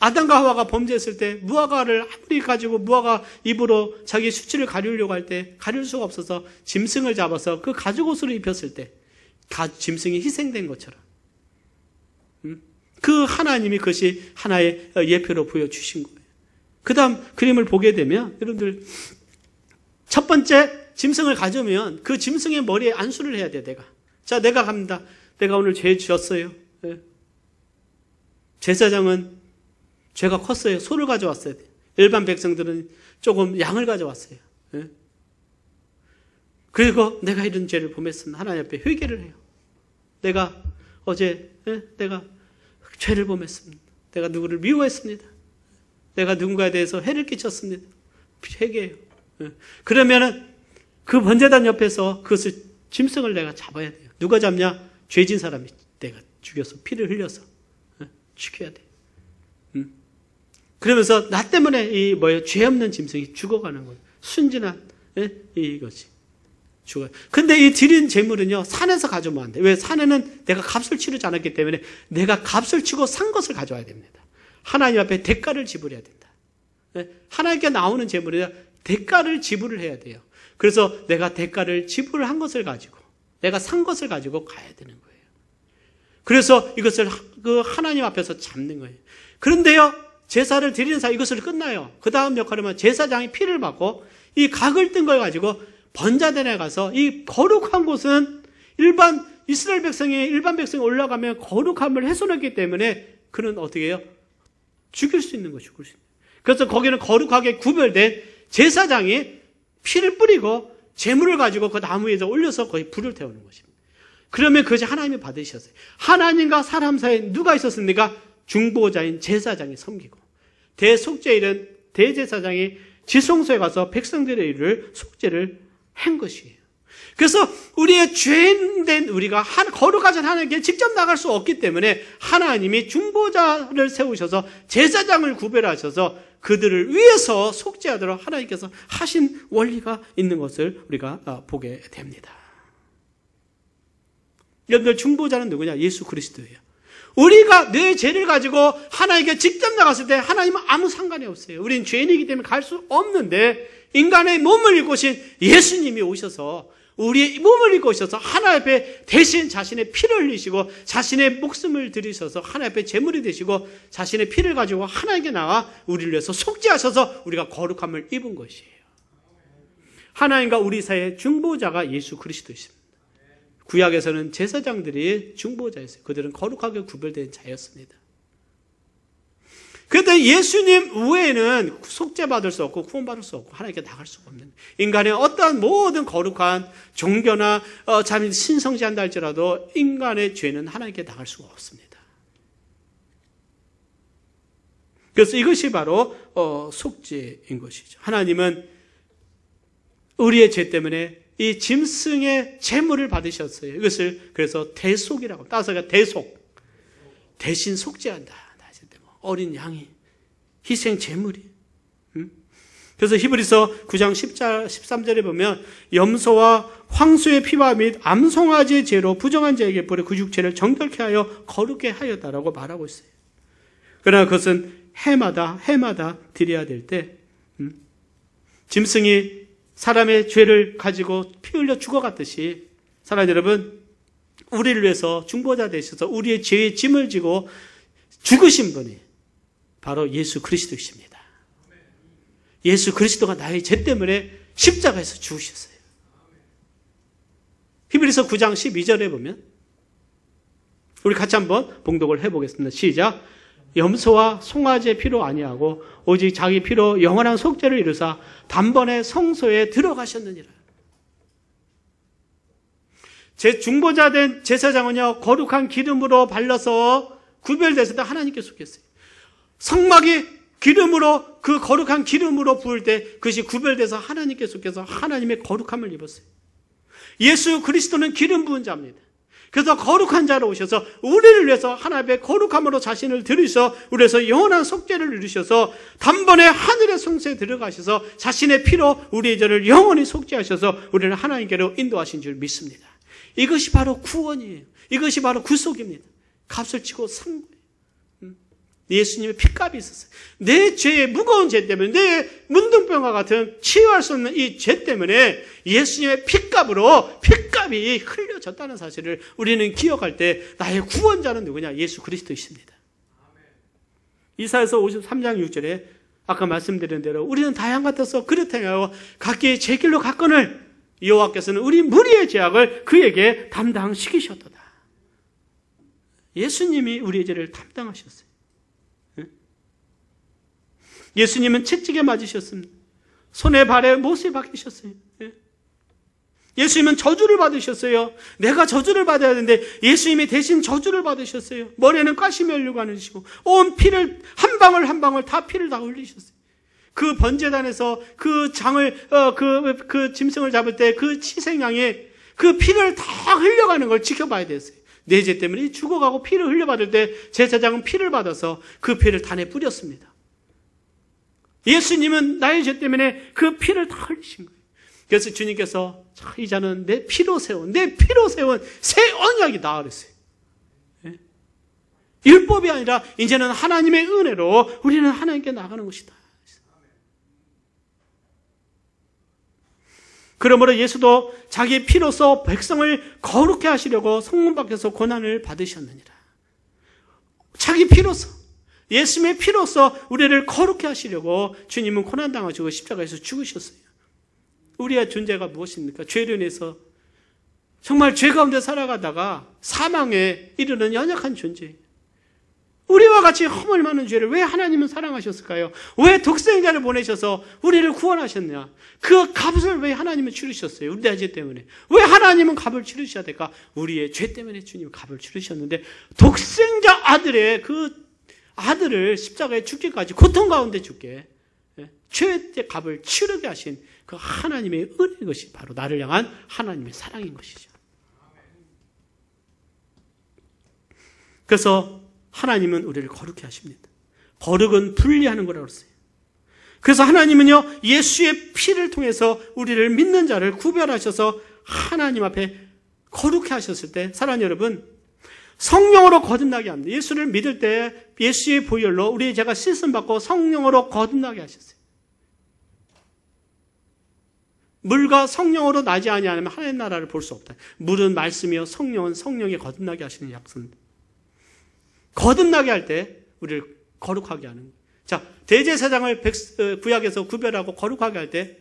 아담과 하와가 범죄했을 때 무화과를 아무리 가지고 무화과 입으로 자기 수치를 가리려고 할 때 가릴 수가 없어서 짐승을 잡아서 그 가죽옷을 입혔을 때 짐승이 희생된 것처럼 그 하나님이 그것이 하나의 예표로 보여주신 거예요. 그 다음 그림을 보게 되면 여러분들 첫 번째 짐승을 가져오면 그 짐승의 머리에 안수를 해야 돼. 내가 갑니다. 내가 오늘 죄 지었어요. 제사장은 죄가 컸어요. 소를 가져왔어야 돼. 일반 백성들은 조금 양을 가져왔어요. 그리고 내가 이런 죄를 범했으면 하나님 앞에 회개를 해요. 내가 어제 내가 죄를 범했습니다. 내가 누구를 미워했습니다. 내가 누군가에 대해서 해를 끼쳤습니다. 회개해요. 그러면은 그 번제단 옆에서 그것을 짐승을 내가 잡아야 돼요. 누가 잡냐? 죄진 사람이 내가 죽여서 피를 흘려서 죽여야 돼요. 그러면서 나 때문에 죄 없는 짐승이 죽어가는 거예요. 순진한 이것이 죽어요. 근데 이 드린 제물은요 산에서 가져오면 안 돼. 왜? 산에는 내가 값을 치르지 않았기 때문에 내가 값을 치고 산 것을 가져와야 됩니다. 하나님 앞에 대가를 지불해야 된다. 하나님께 나오는 제물이야 대가를 지불을 해야 돼요. 그래서 내가 대가를 지불한 것을 가지고 내가 산 것을 가지고 가야 되는 거예요. 그래서 이것을 그 하나님 앞에서 잡는 거예요. 그런데요 제사를 드리는 사람 이것을 끝나요. 그 다음 역할은 제사장이 피를 받고 이 각을 뜬 걸 가지고 번제단에 가서 이 거룩한 곳은 이스라엘 일반 백성이 올라가면 거룩함을 훼손했기 때문에 그는 어떻게 해요? 죽일 수 있는 거 죽을 수 있는 거예요. 그래서 거기는 거룩하게 구별된 제사장이 피를 뿌리고 제물을 가지고 그 나무 위에서 올려서 거의 불을 태우는 것입니다. 그러면 그것이 하나님이 받으셨어요. 하나님과 사람 사이에 누가 있었습니까? 중보자인 제사장이 섬기고 대속죄일은 대제사장이 지성소에 가서 백성들의 일을 속죄를 한 것이에요. 그래서 우리의 죄인된 우리가 거룩하신 하나님께 직접 나갈 수 없기 때문에 하나님이 중보자를 세우셔서 제사장을 구별하셔서 그들을 위해서 속죄하도록 하나님께서 하신 원리가 있는 것을 우리가 보게 됩니다. 여러분들 중보자는 누구냐? 예수 그리스도예요. 우리가 내 죄를 가지고 하나님께 직접 나갔을 때 하나님은 아무 상관이 없어요. 우리는 죄인이기 때문에 갈 수 없는데 인간의 몸을 입으신 예수님이 오셔서 우리의 몸을 입고 오셔서 하나님 앞에 대신 자신의 피를 흘리시고 자신의 목숨을 들이셔서 하나님 앞에 제물이 되시고 자신의 피를 가지고 하나님께 나와 우리를 위해서 속죄하셔서 우리가 거룩함을 입은 것이에요. 하나님과 우리 사이의 중보자가 예수 그리스도이십니다. 구약에서는 제사장들이 중보자였어요. 그들은 거룩하게 구별된 자였습니다. 그런데 예수님 외에는 속죄받을 수 없고 구원받을 수 없고 하나님께 나갈 수가 없는 인간의 어떠한 모든 거룩한 종교나 참 신성시한다 할지라도 인간의 죄는 하나님께 나갈 수가 없습니다. 그래서 이것이 바로 속죄인 것이죠. 하나님은 우리의 죄 때문에 이 짐승의 제물을 받으셨어요. 이것을 그래서 대속이라고 따서가 대속 대신 속죄한다. 어린 양이 희생 제물이. 그래서 히브리서 9장 13절에 보면 염소와 황소의 피와 및 암송아지의 죄로 부정한 자에게 벌여 그 육체를 정결케 하여 거룩게 하였다라고 말하고 있어요. 그러나 그것은 해마다 드려야 될 때 짐승이 사람의 죄를 가지고 피 흘려 죽어갔듯이 사랑 여러분, 우리를 위해서 중보자 되셔서 우리의 죄의 짐을 지고 죽으신 분이 바로 예수 그리스도이십니다. 예수 그리스도가 나의 죄 때문에 십자가에서 죽으셨어요. 히브리서 9장 12절에 보면 우리 같이 한번 봉독을 해보겠습니다. 시작. 염소와 송아지의 피로 아니하고 오직 자기 피로 영원한 속죄를 이루사 단번에 성소에 들어가셨느니라. 제 중보자 된 제사장은요, 거룩한 기름으로 발라서 구별됐을 때 하나님께 속했어요. 성막이 기름으로, 그 거룩한 기름으로 부을 때 그것이 구별돼서 하나님께 속해서 하나님의 거룩함을 입었어요. 예수 그리스도는 기름 부은 자입니다. 그래서 거룩한 자로 오셔서 우리를 위해서 하나님의 거룩함으로 자신을 들이셔서 우리에서 영원한 속죄를 이루셔서 단번에 하늘의 성소에 들어가셔서 자신의 피로 우리의 죄를 영원히 속죄하셔서 우리를 하나님께로 인도하신 줄 믿습니다. 이것이 바로 구원이에요. 이것이 바로 구속입니다. 값을 치고 산 거예요. 예수님의 피값이 있었어요. 내 죄의 무거운 죄 때문에, 내 문둥병과 같은 치유할 수 없는 이 죄 때문에 예수님의 피값이 흘려졌다는 사실을 우리는 기억할 때 나의 구원자는 누구냐? 예수 그리스도이십니다. 이사야서 53장 6절에 아까 말씀드린 대로 우리는 다 양 같아서 그릇 행하여 각기 제 길로 갔거늘 여호와께서는 우리 무리의 죄악을 그에게 담당시키셨도다. 예수님이 우리의 죄를 담당하셨어요. 예수님은 채찍에 맞으셨습니다. 손에 발에 못을 박히셨어요. 예수님은 저주를 받으셨어요. 내가 저주를 받아야 되는데 예수님이 대신 저주를 받으셨어요. 머리에는 가시 면류가 넣으시고 온 피를 한 방울 한 방울 다 피를 다 흘리셨어요. 그 번제단에서 그 장을 그 짐승을 잡을 때 그 희생양에 그 피를 다 흘려가는 걸 지켜봐야 됐어요. 내 죄 때문에 죽어가고 피를 흘려받을 때 제사장은 피를 받아서 그 피를 단에 뿌렸습니다. 예수님은 나의 죄 때문에 그 피를 다 흘리신 거예요. 그래서 주님께서 이 자는 내 피로 세운 새 언약이다 그랬어요. 율법이 아니라 이제는 하나님의 은혜로 우리는 하나님께 나가는 것이다. 그러므로 예수도 자기 피로서 백성을 거룩해 하시려고 성문 밖에서 고난을 받으셨느니라. 자기 피로서, 예수님의 피로서 우리를 거룩해 하시려고 주님은 고난당하시고 십자가에서 죽으셨어요. 우리의 존재가 무엇입니까? 죄로 인해서 정말 죄 가운데 살아가다가 사망에 이르는 연약한 존재예요. 우리와 같이 허물 많은 죄를 왜 하나님은 사랑하셨을까요? 왜 독생자를 보내셔서 우리를 구원하셨냐? 그 값을 왜 하나님은 치르셨어요? 우리의 죄 때문에. 왜 하나님은 값을 치르셔야 될까? 우리의 죄 때문에 주님은 값을 치르셨는데 독생자 아들의 그 아들을 십자가에 죽기까지 고통 가운데 죽게 죄의 값을 치르게 하신 그 하나님의 은혜인 것이 바로 나를 향한 하나님의 사랑인 것이죠. 그래서 하나님은 우리를 거룩해 하십니다. 거룩은 분리하는 거라고 했어요. 그래서 하나님은요, 예수의 피를 통해서 우리를 믿는 자를 구별하셔서 하나님 앞에 거룩해 하셨을 때, 사랑하는 여러분, 성령으로 거듭나게 합니다. 예수를 믿을 때 예수의 보혈로 우리의 죄가 씻음받고 성령으로 거듭나게 하셨어요. 물과 성령으로 나지 아니하면 하나님 나라를 볼 수 없다. 물은 말씀이요 성령은 성령이 거듭나게 하시는 약속입니다. 거듭나게 할 때 우리를 거룩하게 하는 거예요. 자, 대제사장을 구약에서 구별하고 거룩하게 할 때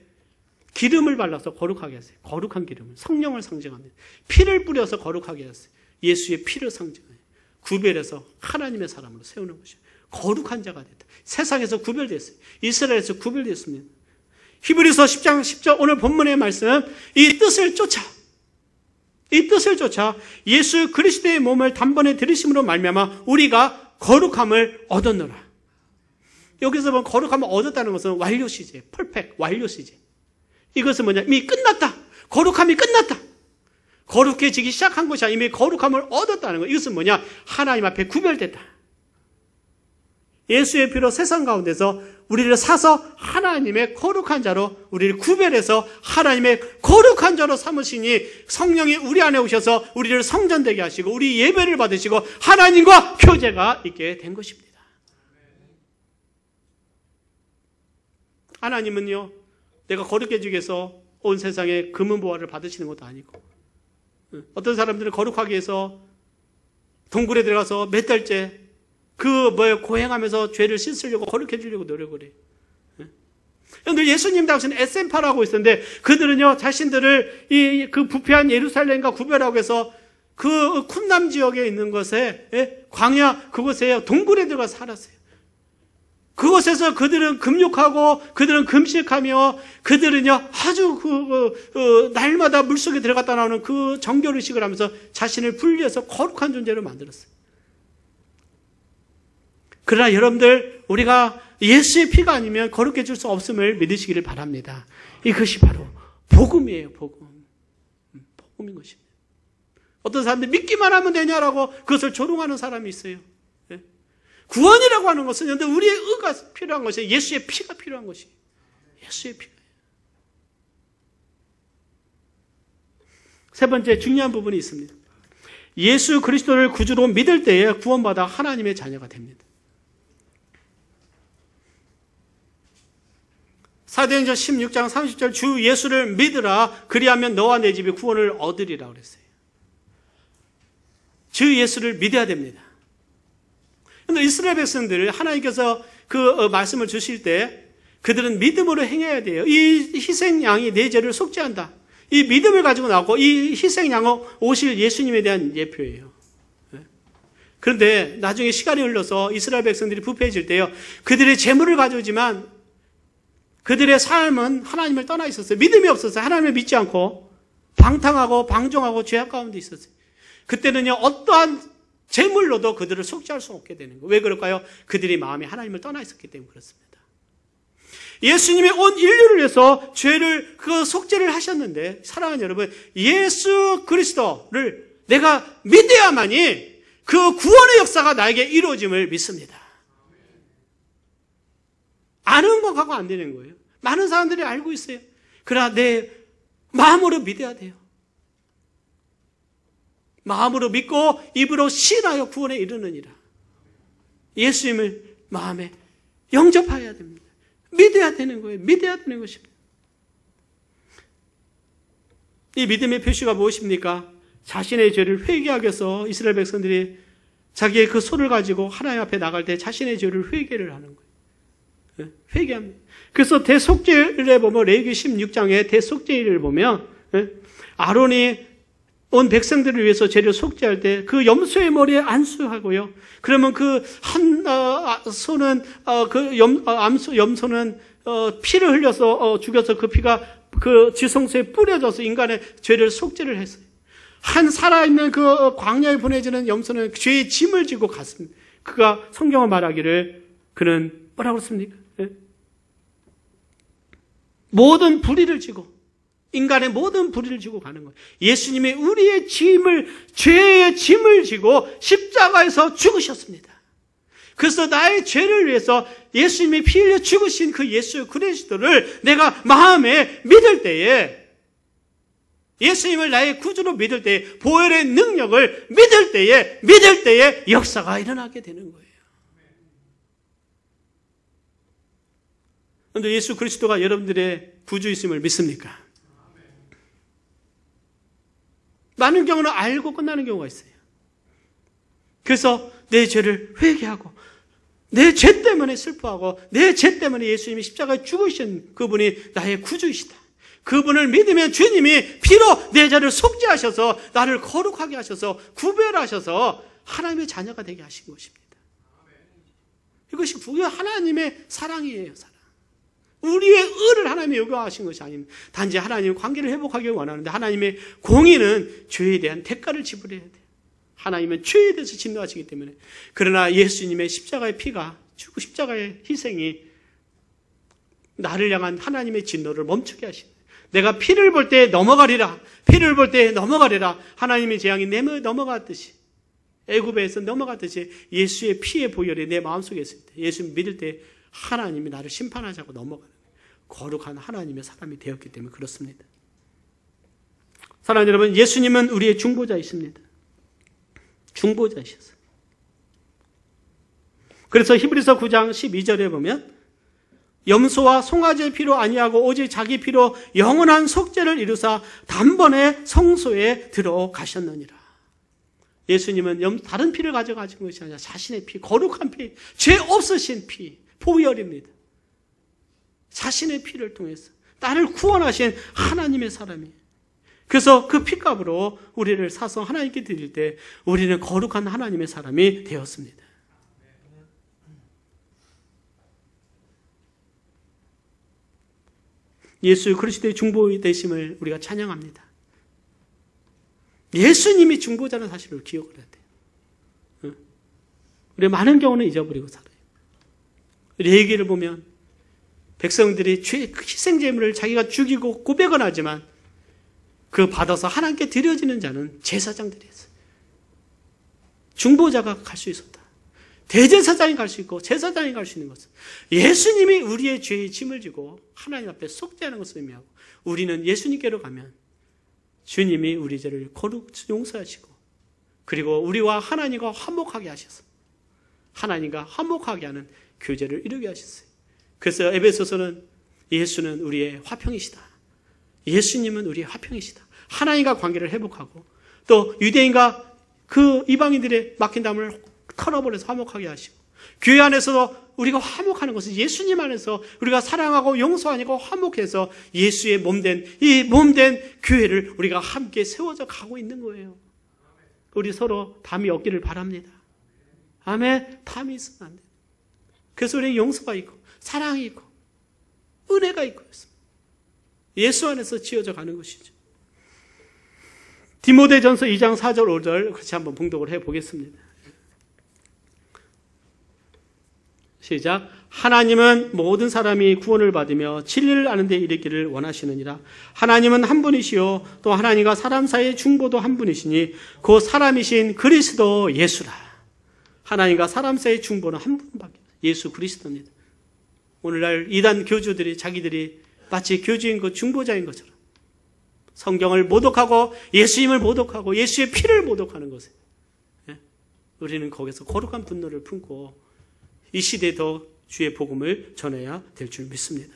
기름을 발라서 거룩하게 했어요. 거룩한 기름을, 성령을 상징합니다. 피를 뿌려서 거룩하게 했어요. 예수의 피를 상징해요. 구별해서 하나님의 사람으로 세우는 것이에요. 거룩한 자가 됐다. 세상에서 구별됐어요. 이스라엘에서 구별됐습니다. 히브리서 10장 10절 오늘 본문의 말씀, 이 뜻을 쫓아 예수 그리스도의 몸을 단번에 들으심으로 말미암아 우리가 거룩함을 얻었노라. 여기서 보면 거룩함을 얻었다는 것은 완료 시제, 퍼펙트, 완료 시제. 이것은 뭐냐? 이미 끝났다. 거룩함이 끝났다. 거룩해지기 시작한 것이 아니라 이미 거룩함을 얻었다는 것. 이것은 뭐냐? 하나님 앞에 구별됐다. 예수의 피로 세상 가운데서 우리를 사서 하나님의 거룩한 자로 우리를 구별해서 하나님의 거룩한 자로 삼으시니 성령이 우리 안에 오셔서 우리를 성전되게 하시고 우리 예배를 받으시고 하나님과 교제가 있게 된 것입니다. 하나님은요, 내가 거룩해지기 위해서 온 세상에 금은보화를 받으시는 것도 아니고, 어떤 사람들은 거룩하기 위해서 동굴에 들어가서 몇 달째 고행하면서 죄를 씻으려고 거룩해지려고 노력을 해요. 근데 예수님 당시는 에센파라고 있었는데 그들은요, 자신들을 그 부패한 예루살렘과 구별하고 해서 그 쿰남 지역에 있는 것에, 광야 그곳에 동굴에 들어가서 살았어요. 그곳에서 그들은 금욕하고 그들은 금식하며 그들은요 아주 날마다 물속에 들어갔다 나오는 그 정결의식을 하면서 자신을 분리해서 거룩한 존재로 만들었어요. 그러나 여러분들, 우리가 예수의 피가 아니면 거룩해질 수 없음을 믿으시기를 바랍니다. 이것이 바로 복음이에요. 복음인 것입니다. 어떤 사람들이 믿기만 하면 되냐라고 그것을 조롱하는 사람이 있어요. 구원이라고 하는 것은 근데 우리의 의가 필요한 것이 예수의 피가 필요한 것이 예수의 피가. 세 번째 중요한 부분이 있습니다. 예수 그리스도를 구주로 믿을 때에 구원받아 하나님의 자녀가 됩니다. 사도행전 16장 30절 주 예수를 믿으라 그리하면 너와 내 집이 구원을 얻으리라 그랬어요. 주 예수를 믿어야 됩니다. 그런데 이스라엘 백성들을 하나님께서 그 말씀을 주실 때 그들은 믿음으로 행해야 돼요. 이 희생양이 내 죄를 속죄한다. 이 믿음을 가지고 나왔고 이 희생양은 오실 예수님에 대한 예표예요. 그런데 나중에 시간이 흘러서 이스라엘 백성들이 부패해질 때요, 그들의 재물을 가져오지만 그들의 삶은 하나님을 떠나 있었어요. 믿음이 없었어요. 하나님을 믿지 않고 방탕하고 방종하고 죄악 가운데 있었어요. 그때는요, 어떠한 재물로도 그들을 속죄할 수 없게 되는 거예요. 왜 그럴까요? 그들이 마음이 하나님을 떠나 있었기 때문에 그렇습니다. 예수님이 온 인류를 위해서 죄를 속죄를 하셨는데, 사랑하는 여러분, 예수 그리스도를 내가 믿어야만이 그 구원의 역사가 나에게 이루어짐을 믿습니다. 아는 것하고 안 되는 거예요. 많은 사람들이 알고 있어요. 그러나 내 마음으로 믿어야 돼요. 마음으로 믿고 입으로 신하여 구원에 이르느니라. 예수님을 마음에 영접해야 됩니다. 믿어야 되는 거예요. 믿어야 되는 것입니다. 이 믿음의 표시가 무엇입니까? 자신의 죄를 회개하기 위해서 이스라엘 백성들이 자기의 그 손을 가지고 하나님 앞에 나갈 때 자신의 죄를 회개를 하는 거예요. 회개합니다. 그래서 대속죄를 보면 레위기 16장에 대속죄를 보면 아론이 온 백성들을 위해서 죄를 속죄할 때 그 염소의 머리에 안수하고요. 그러면 그 한 소는 염소는 피를 흘려서 죽여서 그 피가 그 지성소에 뿌려져서 인간의 죄를 속죄를 했어요. 한 살아있는 그 광야에 보내지는 염소는 죄의 짐을 지고 갔습니다. 그가 성경을 말하기를 그는 뭐라고 그랬습니까? 모든 불의를 지고 인간의 모든 불의를 지고 가는 거예요. 예수님이 우리의 죄의 짐을 지고 십자가에서 죽으셨습니다. 그래서 나의 죄를 위해서 예수님이 피 흘려 죽으신 그 예수 그리스도를 내가 마음에 믿을 때에, 예수님을 나의 구주로 믿을 때에, 보혈의 능력을 믿을 때에 역사가 일어나게 되는 거예요. 그런데 예수 그리스도가 여러분들의 구주이심을 믿습니까? 많은 경우는 알고 끝나는 경우가 있어요. 그래서 내 죄를 회개하고 내 죄 때문에 슬퍼하고 내 죄 때문에 예수님이 십자가에 죽으신 그분이 나의 구주이시다. 그분을 믿으면 주님이 피로 내 죄를 속죄하셔서 나를 거룩하게 하셔서 구별하셔서 하나님의 자녀가 되게 하신 것입니다. 이것이 그게 하나님의 사랑이에요. 사랑. 우리의 의를 하나님이 요구하신 것이 아닙니다. 단지 하나님의 관계를 회복하기 원하는데 하나님의 공의는 죄에 대한 대가를 지불해야 돼요. 하나님은 죄에 대해서 진노하시기 때문에. 그러나 예수님의 십자가의 피가 죽고 십자가의 희생이 나를 향한 하나님의 진노를 멈추게 하시는 거예요. 내가 피를 볼 때 넘어가리라. 피를 볼 때 넘어가리라. 하나님의 재앙이 내며 넘어갔듯이 애굽에서 넘어갔듯이 예수의 피의 보혈이 내 마음속에 있을 때 예수 믿을 때 하나님이 나를 심판하자고 넘어가는 거예요. 거룩한 하나님의 사람이 되었기 때문에 그렇습니다. 사랑하는 여러분, 예수님은 우리의 중보자이십니다. 중보자이셨어요. 그래서 히브리서 9장 12절에 보면 염소와 송아지의 피로 아니하고 오직 자기 피로 영원한 속죄를 이루사 단번에 성소에 들어가셨느니라. 예수님은 다른 피를 가져가신 것이 아니라 자신의 피, 거룩한 피, 죄 없으신 피, 보혈입니다. 자신의 피를 통해서 나를 구원하신 하나님의 사람이에요. 그래서 그 피값으로 우리를 사서 하나님께 드릴 때 우리는 거룩한 하나님의 사람이 되었습니다. 예수 그리스도의 중보되심을 우리가 찬양합니다. 예수님이 중보자는 사실을 기억을 해야 돼요. 우리가 많은 경우는 잊어버리고 살아요. 레위기를 보면 백성들이 희생제물을 자기가 죽이고 고백은 하지만 그 받아서 하나님께 드려지는 자는 제사장들이었어요. 중보자가 갈 수 있었다. 대제사장이 갈 수 있고 제사장이 갈 수 있는 것은 예수님이 우리의 죄의 짐을 지고 하나님 앞에 속죄하는 것을 의미하고 우리는 예수님께로 가면 주님이 우리 죄를 거룩 용서하시고 그리고 우리와 하나님과 화목하게 하셔서 하나님과 화목하게 하는 교제를 이루게 하셨어요. 그래서 에베소서는 예수는 우리의 화평이시다. 예수님은 우리의 화평이시다. 하나님과 관계를 회복하고 또 유대인과 그 이방인들의 막힌 담을 털어버려서 화목하게 하시고 교회 안에서도 우리가 화목하는 것은 예수님 안에서 우리가 사랑하고 용서하고 화목해서 예수의 몸된 이 몸된 교회를 우리가 함께 세워져 가고 있는 거예요. 우리 서로 담이 없기를 바랍니다. 아멘. 담이 있으면 안 돼요. 그래서 우리는 용서가 있고 사랑이 있고 은혜가 있고 예수 안에서 지어져 가는 것이죠. 디모데전서 2장 4절 5절 같이 한번 봉독을 해보겠습니다. 시작. 하나님은 모든 사람이 구원을 받으며 진리를 아는 데 이르기를 원하시느니라. 하나님은 한 분이시요 또 하나님과 사람 사이의 중보도 한 분이시니 그 사람이신 그리스도 예수라. 하나님과 사람 사이의 중보는 한 분밖에 예수 그리스도입니다. 오늘날 이단 교주들이 자기들이 마치 교주인 것 중보자인 것처럼 성경을 모독하고 예수님을 모독하고 예수의 피를 모독하는 것에 우리는 거기서 거룩한 분노를 품고 이 시대에 더 주의 복음을 전해야 될 줄 믿습니다.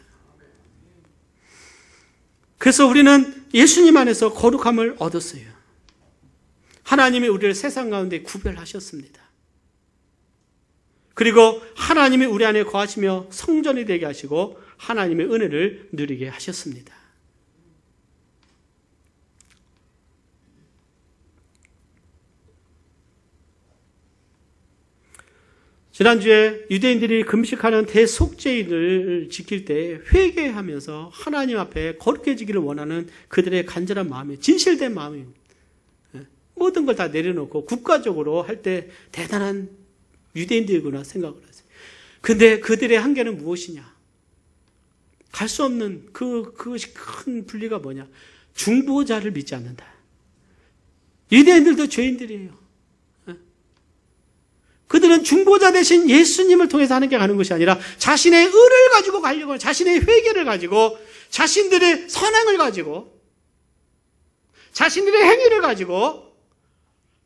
그래서 우리는 예수님 안에서 거룩함을 얻었어요. 하나님이 우리를 세상 가운데 구별하셨습니다. 그리고 하나님이 우리 안에 거하시며 성전이 되게 하시고 하나님의 은혜를 누리게 하셨습니다. 지난주에 유대인들이 금식하는 대속죄일을 지킬 때 회개하면서 하나님 앞에 거룩해지기를 원하는 그들의 간절한 마음이 진실된 마음입니다. 모든 걸 다 내려놓고 국가적으로 할 때 대단한 유대인들이구나 생각을 하세요. 근데 그들의 한계는 무엇이냐? 갈 수 없는 그것이 큰 분리가 뭐냐? 중보자를 믿지 않는다. 유대인들도 죄인들이에요. 그들은 중보자 대신 예수님을 통해서 하는 게 가는 것이 아니라 자신의 의를 가지고 가려고 하는 자신의 회개를 가지고 자신들의 선행을 가지고 자신들의 행위를 가지고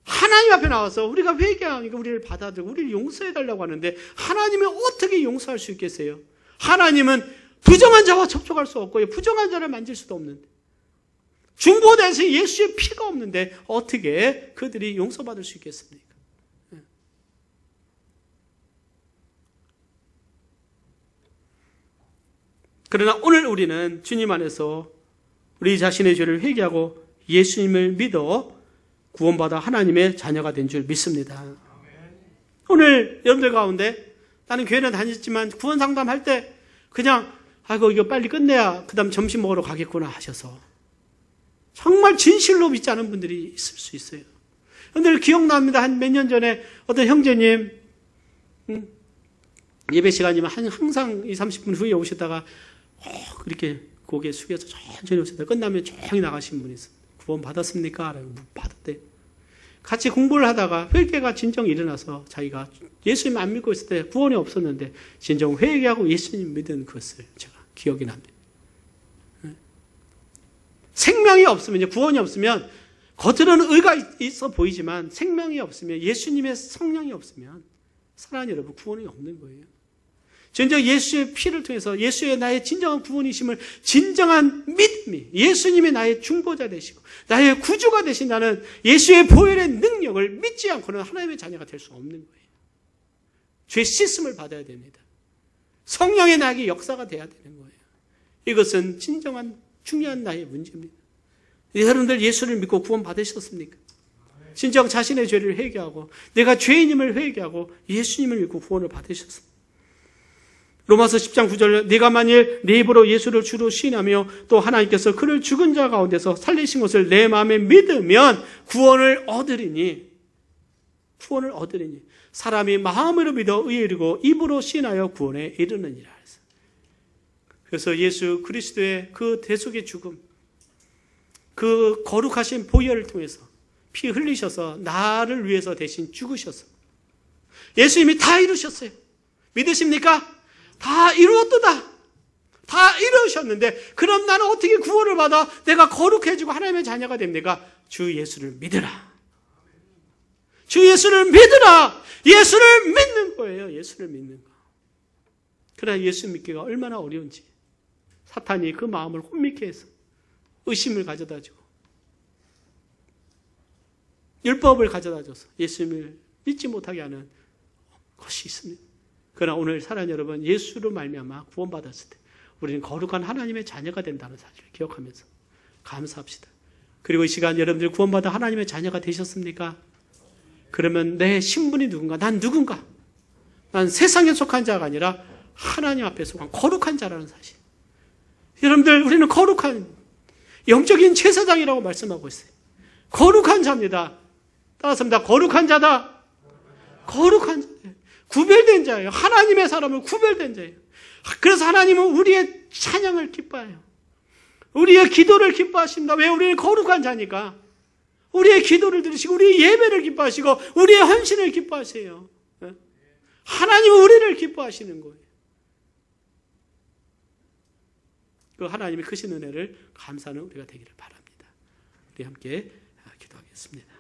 하나님 앞에 나와서 우리가 회개하니까 우리를 받아들이고 우리를 용서해달라고 하는데 하나님이 어떻게 용서할 수 있겠어요? 하나님은 부정한 자와 접촉할 수 없고 부정한 자를 만질 수도 없는데 중보자에서 예수의 피가 없는데 어떻게 그들이 용서받을 수 있겠습니까? 그러나 오늘 우리는 주님 안에서 우리 자신의 죄를 회개하고 예수님을 믿어 구원받아 하나님의 자녀가 된 줄 믿습니다. 오늘 여러분들 가운데 나는 교회는 다녔지만 구원 상담할 때 그냥 아이고 이거 빨리 끝내야 그 다음 점심 먹으러 가겠구나 하셔서 정말 진실로 믿지 않은 분들이 있을 수 있어요. 여러분들 기억납니다. 한 몇 년 전에 어떤 형제님 예배 시간이면 항상 20, 30분 후에 오시다가 그렇게 고개 숙여서 천천히 오시다가 끝나면 조용히 나가신 분이 있어요. 구원 받았습니까? 받았대요. 같이 공부를 하다가 회개가 진정 일어나서 자기가 예수님 안 믿고 있을 때 구원이 없었는데 진정 회개하고 예수님 믿은 것을 제가 기억이 납니다. 생명이 없으면, 구원이 없으면 겉으로는 의가 있어 보이지만 생명이 없으면, 예수님의 성령이 없으면 사랑하는 여러분 구원이 없는 거예요. 진정 예수의 피를 통해서 예수의 나의 진정한 구원이심을 진정한 믿음이 예수님의 나의 중보자 되시고 나의 구주가 되신다는 예수의 보혈의 능력을 믿지 않고는 하나님의 자녀가 될 수 없는 거예요. 죄 씻음을 받아야 됩니다. 성령의 나에게 역사가 돼야 되는 거예요. 이것은 진정한 중요한 나의 문제입니다. 여러분들 예수를 믿고 구원 받으셨습니까? 진정 자신의 죄를 회개하고 내가 죄인임을 회개하고 예수님을 믿고 구원을 받으셨습니다. 로마서 10장 9절 네가 만일 네 입으로 예수를 주로 시인하며 또 하나님께서 그를 죽은 자 가운데서 살리신 것을 내 마음에 믿으면 구원을 얻으리니 사람이 마음으로 믿어 의에 이르고 입으로 시인하여 구원에 이르느니라. 그래서 예수 그리스도의 그 대속의 죽음, 그 거룩하신 보혈을 통해서 피 흘리셔서 나를 위해서 대신 죽으셔서 예수님이 다 이루셨어요. 믿으십니까? 다 이루었도다. 다 이루셨는데 그럼 나는 어떻게 구원을 받아 내가 거룩해지고 하나님의 자녀가 됩니까? 주 예수를 믿으라. 주 예수를 믿으라. 예수를 믿는 거예요. 예수를 믿는 거. 그러나 예수 믿기가 얼마나 어려운지 사탄이 그 마음을 혼미케 해서 의심을 가져다 주고 율법을 가져다 줘서 예수님을 믿지 못하게 하는 것이 있습니다. 그러나 오늘 사랑하는 여러분, 예수로 말미암아 구원받았을 때 우리는 거룩한 하나님의 자녀가 된다는 사실을 기억하면서 감사합시다. 그리고 이 시간 여러분들 구원받아 하나님의 자녀가 되셨습니까? 그러면 내 신분이 누군가? 난 누군가? 난 세상에 속한 자가 아니라 하나님 앞에 속한 거룩한 자라는 사실. 여러분들 우리는 거룩한 영적인 제사장이라고 말씀하고 있어요. 거룩한 자입니다. 따라서입니다. 거룩한 자다. 거룩한 자. 구별된 자예요. 하나님의 사람은 구별된 자예요. 그래서 하나님은 우리의 찬양을 기뻐해요. 우리의 기도를 기뻐하십니다. 왜? 우리는 거룩한 자니까. 우리의 기도를 들으시고 우리의 예배를 기뻐하시고 우리의 헌신을 기뻐하세요. 하나님은 우리를 기뻐하시는 거예요. 그 하나님의 크신 은혜를 감사하는 우리가 되기를 바랍니다. 우리 함께 기도하겠습니다.